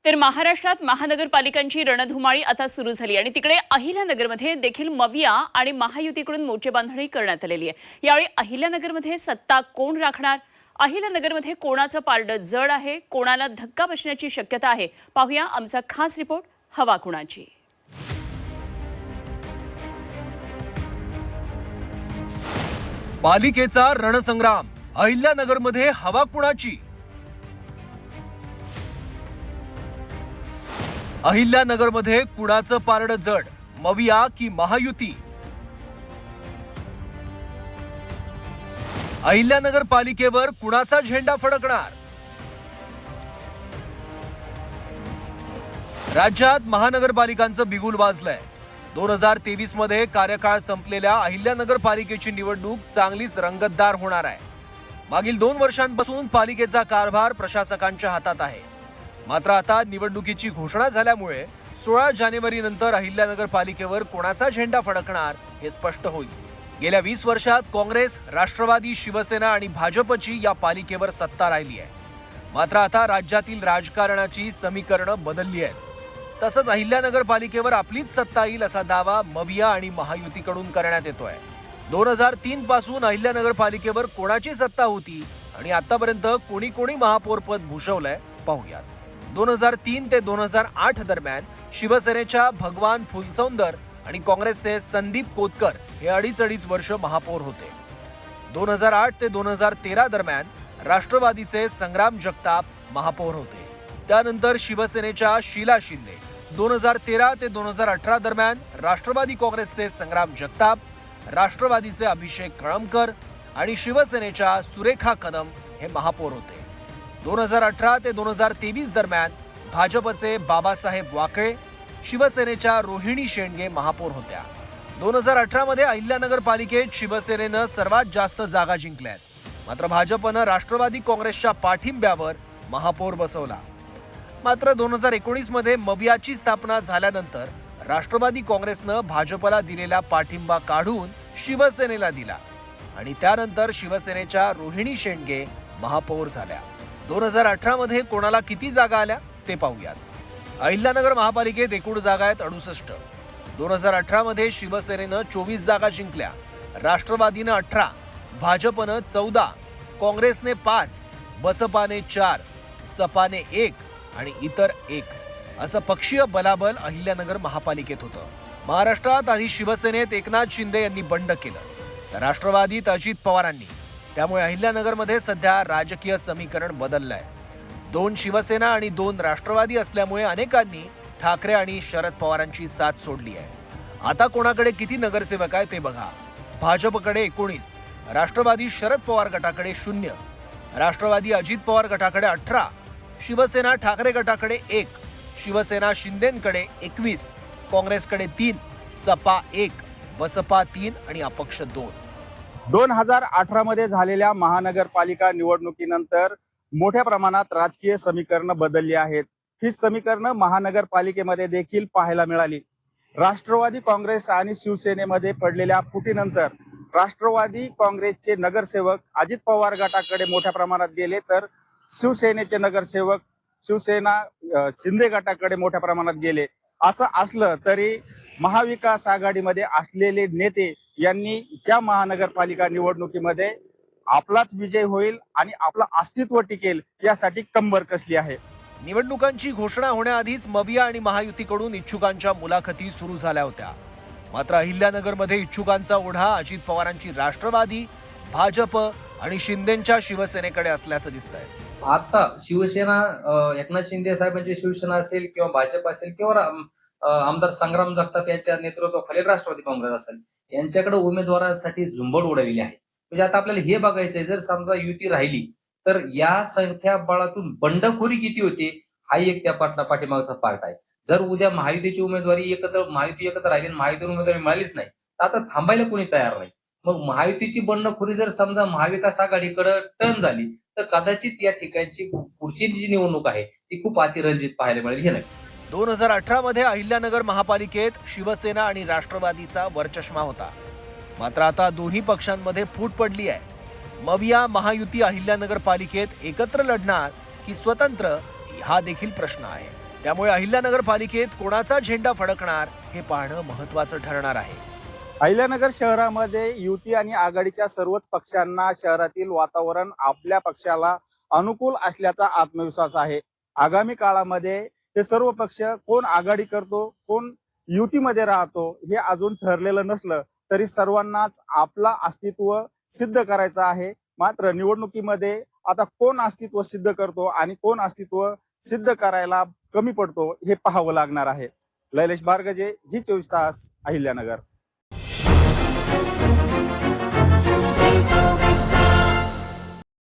तर महाराष्ट्रात महानगरपालिकांची रणधुमाळी आता सुरू झाली आणि तिकडे अहिल्यानगरमध्ये देखील मविया आणि महायुतीकडून मोर्चे बांधणी करण्यात आलेली आहे। यावेळी अहिल्यानगरमध्ये सत्ता कोण राखणार, अहिल्यानगरमध्ये कोणाचं पारडं जड आहे, कोणाला धक्का बसण्याची शक्यता आहे, पाहूया आमचा खास रिपोर्ट हवा कुणाची। पालिकेचा रणसंग्राम, अहिल्यानगरमध्ये हवा कुणाची। अहिल्यानगरमध्ये कुणाचं पारडं जड, मविया की महायुती। अहिल्यानगर पालिकेवर कुणाचा झेंडा फडकणार। राज्यात महानगरपालिकांचं बिगुल वाजलंय। 2023 मध्ये कार्यकाळ संपलेल्या अहिल्यानगर पालिकेची निवडणूक चांगलीच रंगतदार होणार आहे। मागील 2 वर्षांपासून पालिकेचा कारभार प्रशासकांच्या हातात आहे। मात्र आता निवडणुकीची घोषणा झाल्यामुळे 16 जानेवारी नंतर अहिल्यानगर पालिकेवर कोणाचा झेंडा फडकणार हे स्पष्ट होईल। गेल्या 20 वर्षात काँग्रेस, राष्ट्रवादी, शिवसेना आणि भाजपची या पालिकेवर सत्ता राहिली आहे। मात्र आता राज्यातील राजकारणाची समीकरणं बदलली आहेत। तसंच अहिल्यानगर पालिकेवर आपलीच सत्ता येईल असा दावा मविया आणि महायुतीकडून करण्यात येतोय। 2003 पासून अहिल्यानगर पालिकेवर कोणाची सत्ता होती आणि आतापर्यंत कोणी कोणी महापौरपद भूषवलंय पाहूयात। 2003 ते 2008 दरम्यान शिवसेनेच्या भगवान फुलसौंदर आणि काँग्रेसचे संदीप कोतकर हे अडीच वर्ष महापौर होते। 2008 ते 2013 दरम्यान राष्ट्रवादीचे संग्राम जगताप महापौर होते। त्यानंतर शिवसेनेच्या शीला शिंदे, 2013 ते 2018 दरम्यान राष्ट्रवादी काँग्रेसचे संग्राम जगताप, राष्ट्रवादीचे अभिषेक कळमकर आणि शिवसेनेच्या सुरेखा कदम हे महापौर होते। 2018 ते 2023 दरम्यान भाजपचे बाबासाहेब वाकळे, शिवसेनेच्या रोहिणी शेंडगे महापौर होत्या। 2018 मध्ये अहिल्यानगर पालिकेत शिवसेनेनं सर्वात जास्त जागा जिंकल्यात। मात्र भाजपनं राष्ट्रवादी काँग्रेसच्या पाठिंब्यावर महापौर बसवला। मात्र 2019 मध्ये मवियाची स्थापना झाल्यानंतर राष्ट्रवादी काँग्रेसनं भाजपला दिलेला पाठिंबा काढून शिवसेनेला दिला आणि त्यानंतर शिवसेनेच्या रोहिणी शेंडगे महापौर झाल्या। 2018 मध्ये कोणाला किती जागा आल्या ते पाहूयात। अहिल्यानगर महापालिकेत एकूण जागा आहेत 68। 2018 मध्ये शिवसेनेनं 24 जागा जिंकल्या, राष्ट्रवादीनं 18, भाजपनं 14, काँग्रेसने 5, बसपाने 4, सपाने 1 आणि इतर 1 असं पक्षीय बलाबल अहिल्यानगर महापालिकेत होतं। महाराष्ट्रात आधी शिवसेनेत एकनाथ शिंदे यांनी बंड केलं, तर राष्ट्रवादीत अजित पवारांनी। त्यामुळे अहिल्यानगरमध्ये सध्या राजकीय समीकरण बदललंय। 2 शिवसेना आणि 2 राष्ट्रवादी असल्यामुळे अनेकांनी ठाकरे आणि शरद पवारांची साथ सोडली आहे। आता कोणाकडे किती नगरसेवक आहे ते बघा। भाजपकडे 19, राष्ट्रवादी शरद पवार गटाकडे 0, राष्ट्रवादी अजित पवार गटाकडे 18, शिवसेना ठाकरे गटाकडे 1, शिवसेना शिंदेंकडे 21, काँग्रेसकडे 3, सपा 1, बसपा 3 आणि अपक्ष 2। 2018 मध्ये झालेल्या महानगरपालिका निवडणुकीनंतर मोठ्या प्रमाणात राजकीय समीकरणं बदलली आहेत। ही समीकरणं महानगरपालिकेमध्ये देखील पाहायला मिळाली। राष्ट्रवादी काँग्रेस आणि शिवसेनेमध्ये पडलेल्या फुटीनंतर राष्ट्रवादी काँग्रेसचे नगरसेवक अजित पवार गटाकडे मोठ्या प्रमाणात गेले, तर शिवसेनेचे नगरसेवक शिवसेना शिंदे गटाकडे मोठ्या प्रमाणात गेले। असं असलं तरी महाविकास आघाडीमध्ये असलेले नेते यांनी या महानगरपालिका निवडणुकीमध्ये आपलाच विजय होईल आणि आपलं अस्तित्व टिकेल यासाठी कंबर कसली आहे। निवडणुकांची घोषणा होण्याआधीच मविया आणि महायुतीकडून इच्छुकांच्या मुलाखती सुरू झाल्या होत्या। मात्र अहिल्यानगरमध्ये इच्छुकांचा ओढा अजित पवारांची राष्ट्रवादी, भाजप आणि शिंदेंच्या शिवसेनेकडे असल्याचं दिसतंय। आता शिवसेना एकनाथ शिंदे साहेबांची शिवसेना असेल किंवा भाजप असेल किंवा आमदार संग्राम जगताप यांच्या नेतृत्वाखाली राष्ट्रवादी काँग्रेस असेल, यांच्याकडे उमेदवारांसाठी झुंबड उडवलेली आहे। म्हणजे आता आपल्याला हे बघायचंय, जर समजा युती राहिली तर या संख्याबळातून बंडखोरी किती होते हा एक त्या पाठीमागचा पार्ट आहे। जर उद्या महायुतीची उमेदवारी महायुती एकत्र राहिली आणि महायुती उमेदवारी मिळालीच नाही तर आता थांबायला कोणी तयार नाही। मग महायुतीची बंडखोरी जर समजा महाविकास आघाडीकडे टर्न झाली तर कदाचित या ठिकाणची पुढची जी निवडणूक आहे ती खूप अतिरंजित पाहायला मिळेल। हे नाही 2018 मध्ये अहिल्यानगर महापालिकेत शिवसेना आणि राष्ट्रवादीचा वरचष्मा होता। मात्र आता दोन्ही पक्षांमध्ये फूट पडली आहे। मविया महायुती अहिल्यानगर पालिकेत एकत्र लढणार की स्वतंत्र हा देखील प्रश्न आहे। त्यामुळे अहिल्यानगर पालिकेत कोणाचा झेंडा फडकणार हे पाहणं महत्वाचं ठरणार आहे. अहिल्यानगर शहरामध्ये युती आणि आघाडीच्या सर्वच पक्षांना शहरातील वातावरण आपल्या पक्षाला अनुकूल असल्याचा आत्मविश्वास आहे. आगामी काळामध्ये हे सर्व पक्ष कोण आघाडी करतो, कोण युतीमध्ये राहतो हे अजून ठरलेलं नसलं तरी सर्वांनाच आपला अस्तित्व सिद्ध करायचं आहे. मात्र निवडणुकीमध्ये आता कोण अस्तित्व सिद्ध करतो आणि कोण अस्तित्व सिद्ध करायला कमी पडतो हे पाहावं लागणार आहे. लैलेश बारगजे, जी 24 तास, अहिल्यानगर.